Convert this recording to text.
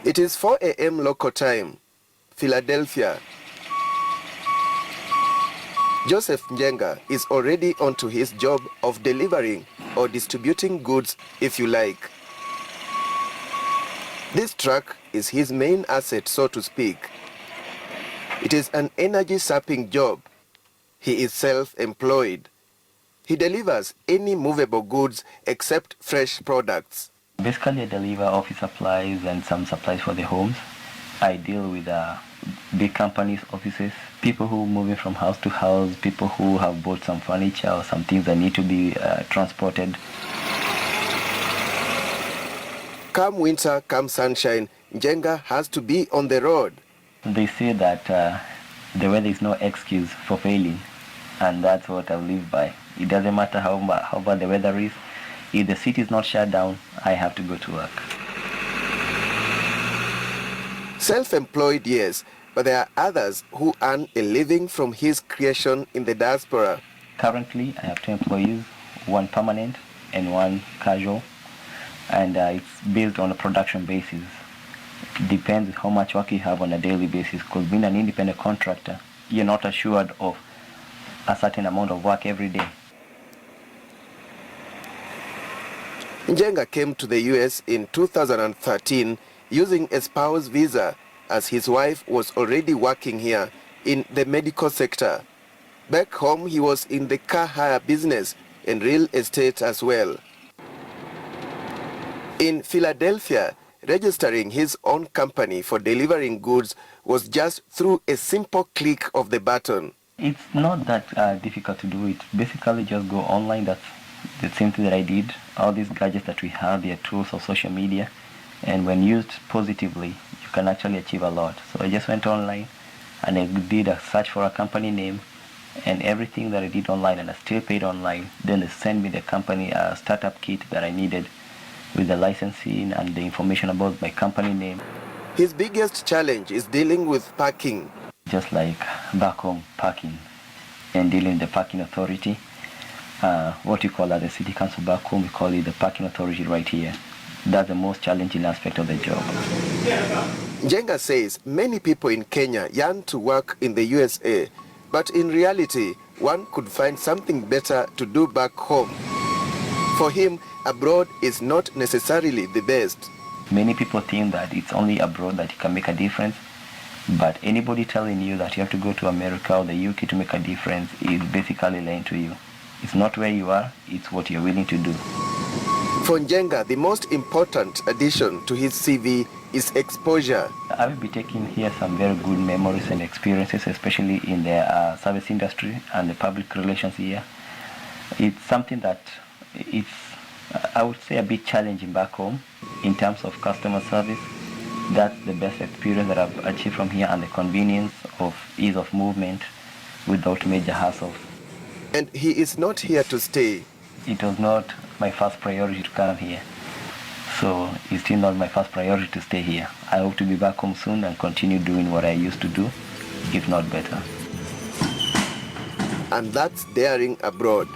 It is 4 a.m. local time, Philadelphia. Joseph Njenga is already onto his job of delivering or distributing goods, if you like. This truck is his main asset, so to speak. It is an energy-sapping job. He is self-employed. He delivers any movable goods except fresh products. Basically, I deliver office supplies and some supplies for the homes. I deal with big companies, offices, people who are moving from house to house, people who have bought some furniture or some things that need to be transported. Come winter, come sunshine, Njenga has to be on the road. They say that the weather is no excuse for failing, and that's what I live by. It doesn't matter how bad the weather is. If the city is not shut down, I have to go to work. Self-employed, yes, but there are others who earn a living from his creation in the diaspora. Currently, I have 2 employees, 1 permanent and 1 casual, and it's built on a production basis. It depends how much work you have on a daily basis, because being an independent contractor, you're not assured of a certain amount of work every day. Njenga came to the US in 2013 using a spouse visa, as his wife was already working here in the medical sector. Back home, he was in the car hire business and real estate as well. In Philadelphia, registering his own company for delivering goods was just through a simple click of the button. It's not that difficult to do it. Basically, just go online. That's the same thing that I did. All these gadgets that we have, they are tools of social media, and when used positively, you can actually achieve a lot. So I just went online and I did a search for a company name, and everything that I did online, and I still paid online. Then they sent me the company startup kit that I needed with the licensing and the information about my company name. His biggest challenge is dealing with parking. Just like back home, parking and dealing with the parking authority. What you call at the city council back home, we call it the parking authority right here. That's the most challenging aspect of the job. Njenga says many people in Kenya yearn to work in the USA, but in reality, one could find something better to do back home. For him, abroad is not necessarily the best. Many people think that it's only abroad that you can make a difference, but anybody telling you that you have to go to America or the UK to make a difference is basically lying to you. It's not where you are, it's what you're willing to do. For Njenga, the most important addition to his CV is exposure. I will be taking here some very good memories and experiences, especially in the service industry and the public relations here. It's something that it's, I would say, a bit challenging back home in terms of customer service. That's the best experience that I've achieved from here, and the convenience of ease of movement without major hassles. And he is not here to stay. It was not my first priority to come here. So it's still not my first priority to stay here. I hope to be back home soon and continue doing what I used to do, if not better. And that's daring abroad.